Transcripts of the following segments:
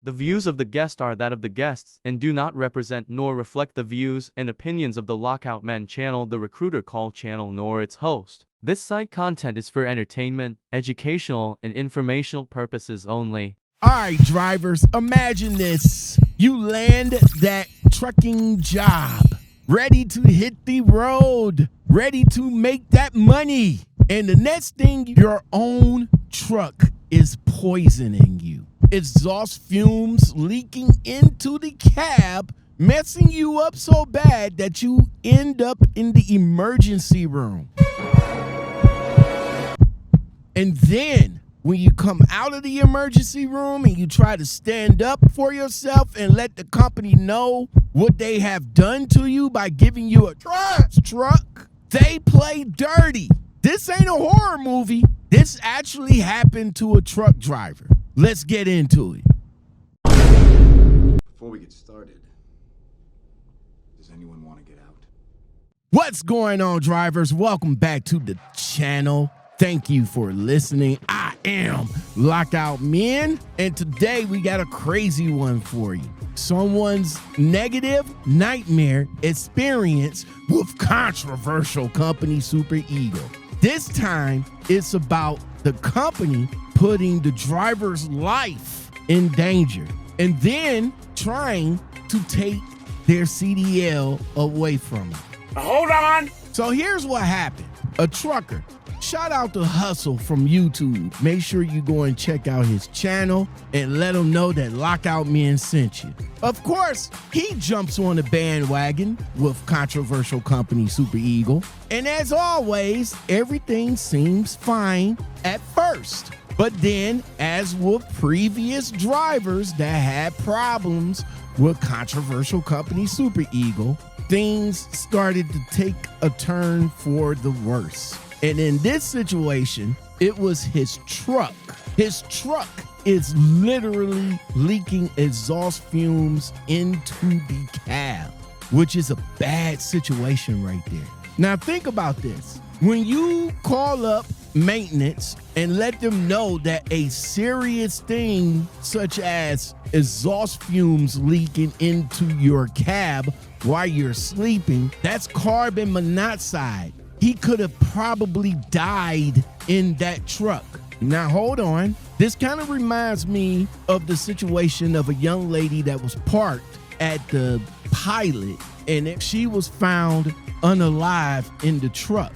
The views of the guest are that of the guests and do not represent nor reflect the views and opinions of the Lockoutmen channel, the Recruiter Call channel, nor its host. This site content is for entertainment, educational, and informational purposes only. All right, drivers, imagine this. You land that trucking job, ready to hit the road, ready to make that money. And the next thing, your own truck is poisoning you. Exhaust fumes leaking into the cab, messing you up so bad that you end up in the emergency room. And then when you come out of the emergency room and you try to stand up for yourself and let the company know what they have done to you by giving you a truck, they play dirty. This ain't a horror movie. This actually happened to a truck driver. Let's get into it. Before we get started, does anyone want to get out? What's going on, drivers? Welcome back to the channel. Thank you for listening. I am Lockoutmen, and today we got a crazy one for you. Someone's negative nightmare experience with controversial company super ego. This time, it's about the company putting the driver's life in danger and then trying to take their CDL away from them. Hold on. So here's what happened. A trucker, shout out to Hustle from YouTube. Make sure you go and check out his channel and let him know that Lockoutmen sent you. Of course, he jumps on the bandwagon with controversial company Super Eagle. And as always, everything seems fine at first. But then, as with previous drivers that had problems with controversial company Super Eagle, things started to take a turn for the worse. And in this situation, it was his truck. His truck is literally leaking exhaust fumes into the cab, which is a bad situation right there. Now think about this. When you call up maintenance and let them know that a serious thing such as exhaust fumes leaking into your cab while you're sleeping, that's carbon monoxide. He could have probably died in that truck. Now, hold on. This kind of reminds me of the situation of a young lady that was parked at the Pilot, and she was found unalive in the truck.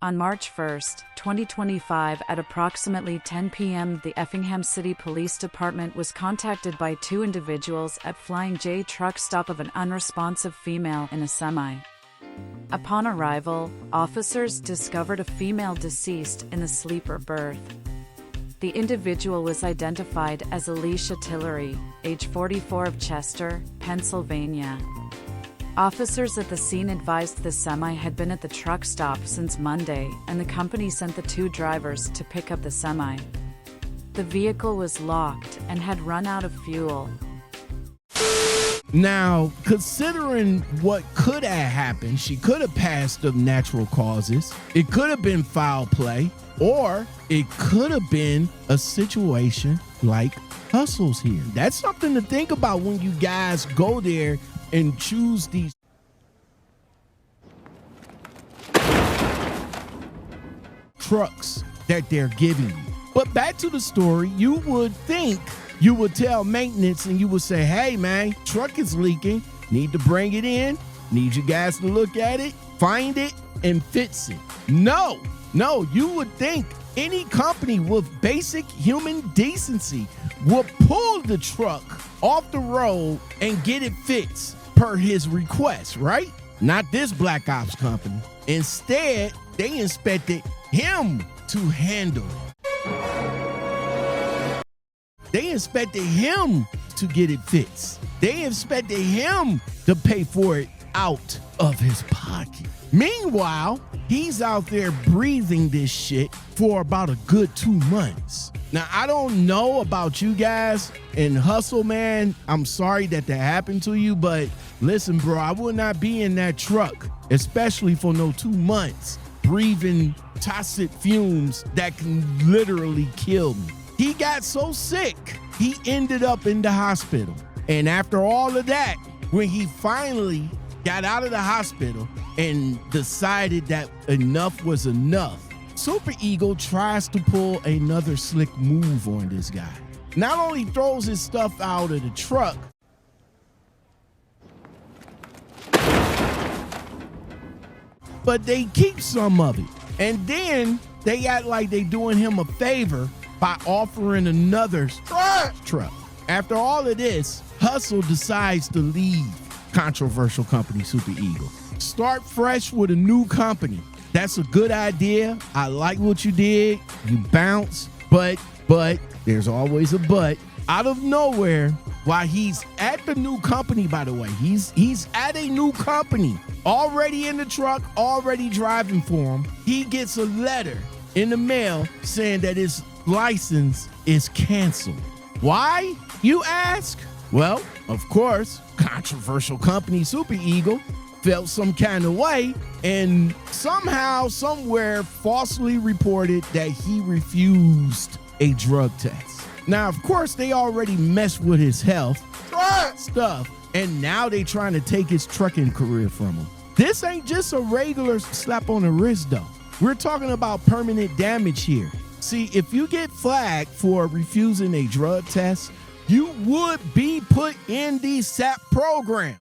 On March 1st, 2025, at approximately 10 p.m., the Effingham City Police Department was contacted by two individuals at Flying J truck stop of an unresponsive female in a semi. Upon arrival, officers discovered a female deceased in the sleeper berth. The individual was identified as Alicia Tillery, age 44, of Chester, Pennsylvania. Officers at the scene advised the semi had been at the truck stop since Monday, and the company sent the two drivers to pick up the semi. The vehicle was locked and had run out of fuel. Now, considering what could have happened, she could have passed of natural causes. It could have been foul play, or it could have been a situation like Hustle's here. That's something to think about when you guys go there and choose these trucks that they're giving you. But back to the story, you would think you would tell maintenance and you would say, hey man, truck is leaking, need to bring it in, need you guys to look at it, find it, and fix it. No, you would think any company with basic human decency would pull the truck off the road and get it fixed per his request, right? Not this Black Ops company. Instead, they inspected him to handle it. They inspected him to get it fixed. They expected him to pay for it out of his pocket. Meanwhile, he's out there breathing this shit for about a good 2 months. Now, I don't know about you guys and Hustle, man. I'm sorry that happened to you, but listen, bro, I would not be in that truck, especially for no 2 months, breathing toxic fumes that can literally kill me. He got so sick, he ended up in the hospital. And after all of that, when he finally got out of the hospital and decided that enough was enough, Super Ego tries to pull another slick move on this guy. Not only throws his stuff out of the truck, but they keep some of it. And then they act like they doing him a favor by offering another truck. After all of this, Hustle decides to leave controversial company Super Ego. Start fresh with a new company. That's a good idea. I like what you did. You bounce, but there's always a but. Out of nowhere, while he's at the new company, by the way, he's at a new company, already in the truck, already driving for him. He gets a letter in the mail saying that his license is canceled. Why, you ask? Well, of course, controversial company Super Ego felt some kind of way and somehow, somewhere falsely reported that he refused a drug test. Now, of course, they already messed with his health stuff, and now they trying to take his trucking career from him. This ain't just a regular slap on the wrist, though. We're talking about permanent damage here. See, if you get flagged for refusing a drug test, you would be put in the SAP program.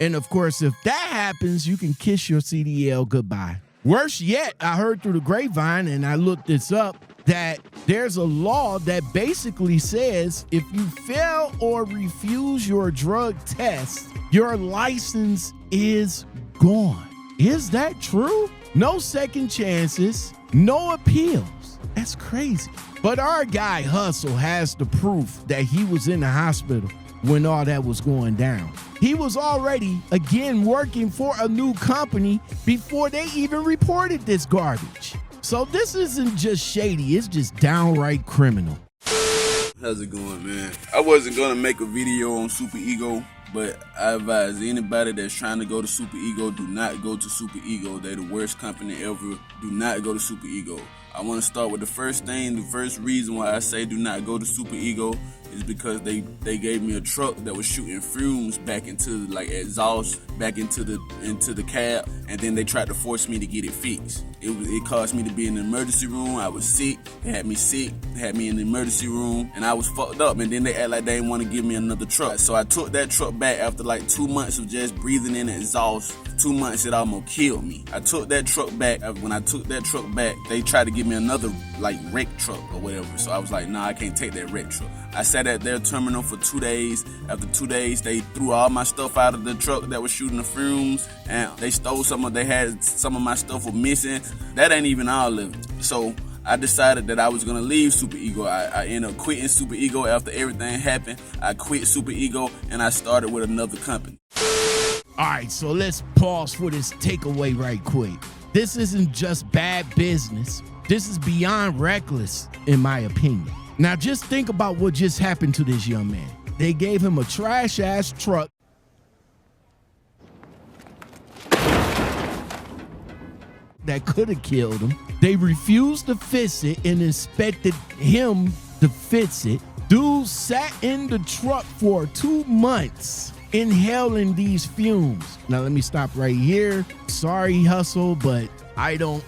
And of course, if that happens, you can kiss your CDL goodbye. Worse yet, I heard through the grapevine, and I looked this up, that there's a law that basically says if you fail or refuse your drug test, your license is gone. Is that true? No second chances, no appeals. That's crazy. But our guy Hustle has the proof that he was in the hospital when all that was going down. He was already, again, working for a new company before they even reported this garbage. So this isn't just shady, it's just downright criminal. How's it going, man? I wasn't gonna make a video on Super Ego, but I advise anybody that's trying to go to Super Ego, do not go to Super Ego. They're the worst company ever. Do not go to Super Ego. I want to start with the first reason why I say do not go to Super Ego is because they gave me a truck that was shooting fumes back into like exhaust back into the cab, and then they tried to force me to get it fixed. It caused me to be in the emergency room. I was sick. They had me sick. They had me in the emergency room, and I was fucked up. And then they act like they didn't want to give me another truck. So I took that truck back after like 2 months of just breathing in the exhaust. 2 months it almost killed me. I took that truck back. When I took that truck back, they tried to give me another like wreck truck or whatever. So I was like, nah, I can't take that wreck truck. I sat at their terminal for 2 days. After 2 days, they threw all my stuff out of the truck that was shooting the fumes, and they stole they had some of my stuff was missing. That ain't even all of it. So I decided that I was gonna leave Super Ego. I ended up quitting Super Ego after everything happened. I quit Super Ego and I started with another company. All right, so let's pause for this takeaway right quick. This isn't just bad business. This is beyond reckless, in my opinion. Now, just think about what just happened to this young man. They gave him a trash-ass truck that could have killed him. They refused to fix it and expected him to fix it. Dude sat in the truck for 2 months inhaling these fumes. Now, let me stop right here. Sorry, Hustle, but I don't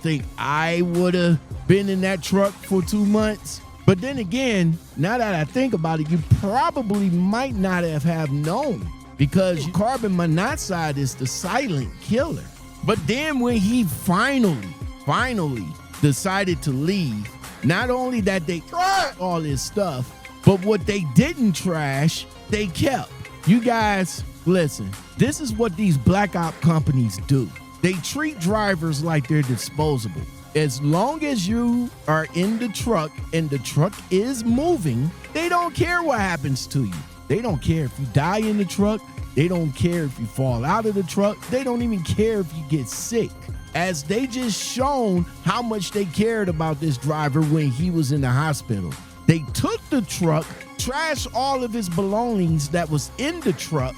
think I would have been in that truck for 2 months. But then again, now that I think about it, you probably might not have known, because carbon monoxide is the silent killer. But then when he finally decided to leave, not only that they trashed all his stuff, but what they didn't trash, they kept. You guys, listen, this is what these black op companies do. They treat drivers like they're disposable. As long as you are in the truck and the truck is moving, they don't care what happens to you. They don't care if you die in the truck. They don't care if you fall out of the truck. They don't even care if you get sick. As they just shown how much they cared about this driver when he was in the hospital. They took the truck, trashed all of his belongings that was in the truck,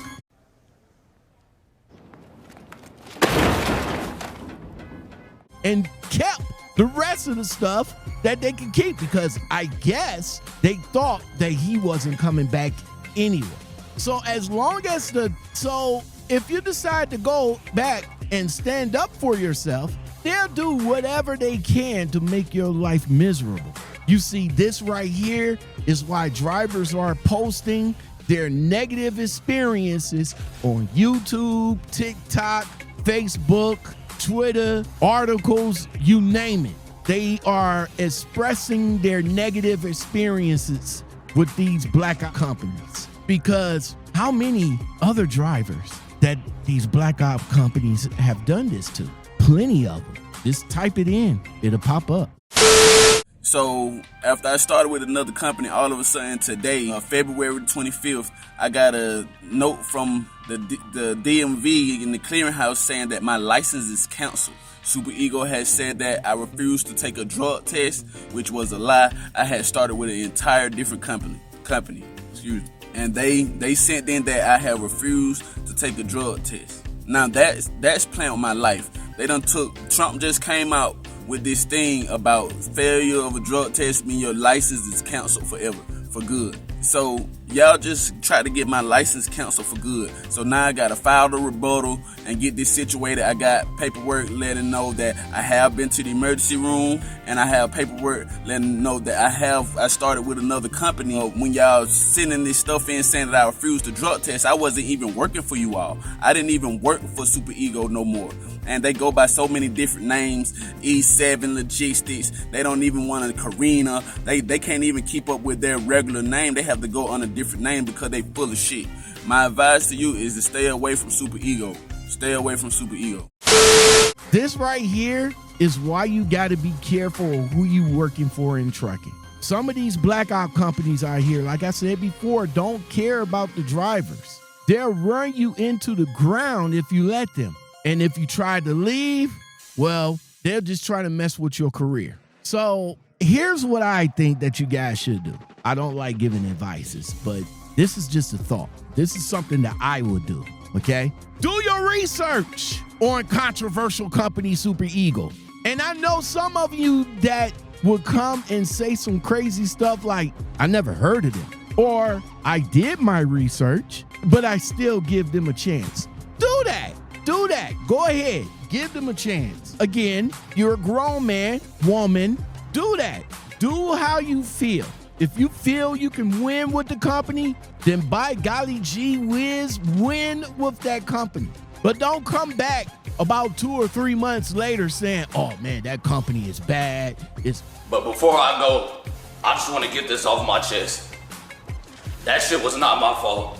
and kept the rest of the stuff that they can keep, because I guess they thought that he wasn't coming back anyway. So as long as if you decide to go back and stand up for yourself, they'll do whatever they can to make your life miserable. You see, this right here is why drivers are posting their negative experiences on YouTube, TikTok, Facebook, Twitter, articles, you name it. They are expressing their negative experiences with these black companies, because how many other drivers that these black op companies have done this to? Plenty of them. Just type it in, it'll pop up. So after I started with another company, all of a sudden today, February 25th, I got a note from the DMV in the clearinghouse saying that my license is canceled. Super Ego has said that I refused to take a drug test, which was a lie. I had started with an entire different company. Excuse me. And they sent in that I had refused to take a drug test. Now that's playing with my life. Trump just came out with this thing about failure of a drug test mean your license is canceled forever, for good. So y'all just try to get my license canceled for good. So now I gotta file the rebuttal and get this situated. I got paperwork letting know that I have been to the emergency room, and I have paperwork letting know that I started with another company. When y'all sending this stuff in saying that I refused the drug test, I wasn't even working for you all. I didn't even work for Super Ego no more. And they go by so many different names, E7 Logistics. They don't even want a Karina. They can't even keep up with their regular name. They have to go on a different name because they full of shit. My advice to you is to stay away from Super Ego. Stay away from Super Ego. This right here is why you got to be careful of who you working for in trucking. Some of these black op companies out here, like I said before, don't care about the drivers. They'll run you into the ground if you let them. And if you try to leave, well, they'll just try to mess with your career. So here's what I think that you guys should do. I don't like giving advices, but this is just a thought. This is something that I would do, okay? Do your research on controversial company Super Ego. And I know some of you that would come and say some crazy stuff like, I never heard of them. Or I did my research, but I still give them a chance. Do that. Do that. Go ahead. Give them a chance. Again, you're a grown man, woman. Do that. Do how you feel. If you feel you can win with the company, then by golly gee whiz, win with that company. But don't come back about 2 or 3 months later saying, oh man, that company is bad. But before I go, I just want to get this off my chest. That shit was not my fault.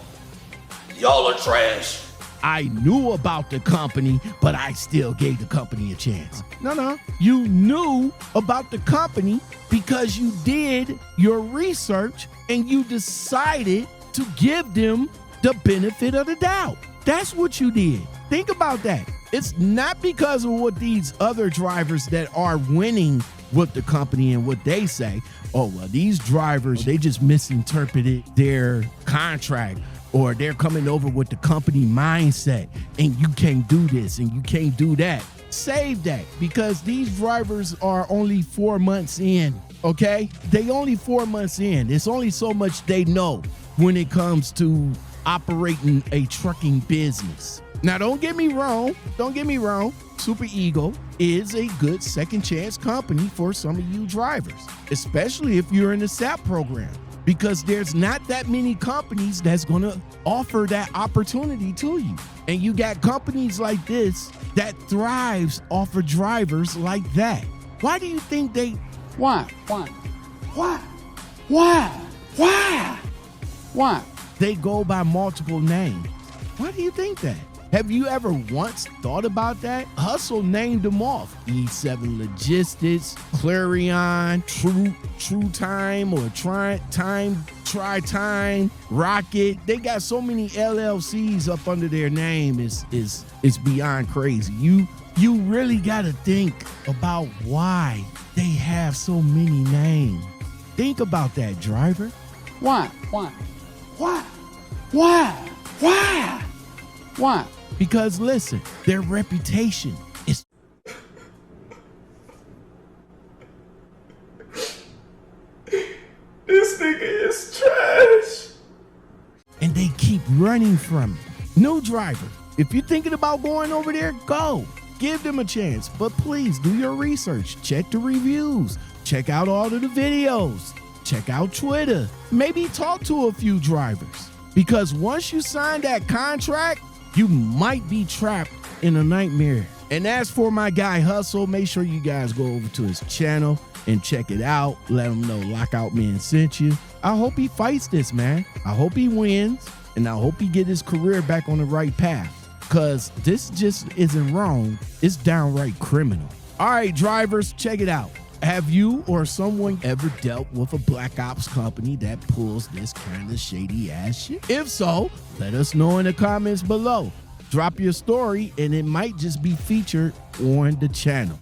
Y'all are trash. I knew about the company, but I still gave the company a chance. No. You knew about the company because you did your research and you decided to give them the benefit of the doubt. That's what you did. Think about that. It's not because of what these other drivers that are winning with the company and what they say. Oh, well, these drivers, they just misinterpreted their contract, or they're coming over with the company mindset, and you can't do this and you can't do that. Save that, because these drivers are only 4 months in, okay? They only 4 months in. It's only so much they know when it comes to operating a trucking business. Now, don't get me wrong. Super Ego is a good second chance company for some of you drivers, especially if you're in the SAP program, because there's not that many companies that's going to offer that opportunity to you. And you got companies like this that thrives off of drivers like that. Why do you think they... Why? They go by multiple names. Why do you think that? Have you ever once thought about that? Hustle named them off. E7 Logistics, Clarion, True Time, or Try Time, Rocket. They got so many LLCs up under their name. It's beyond crazy. You really gotta think about why they have so many names. Think about that, driver. Why? Because listen, their reputation is... It's trash. And they keep running from it. New driver, if you're thinking about going over there, go. Give them a chance. But please do your research. Check the reviews. Check out all of the videos. Check out Twitter. Maybe talk to a few drivers. Because once you sign that contract, you might be trapped in a nightmare. And as for my guy Hustle, make sure you guys go over to his channel and check it out. Let him know Lockout Men sent you. I hope he fights this, man. I hope he wins, and I hope he get his career back on the right path. Because this just isn't wrong. It's downright criminal. All right, drivers, check it out. Have you or someone ever dealt with a black ops company that pulls this kind of shady ass shit? If so, let us know in the comments below. Drop your story and it might just be featured on the channel.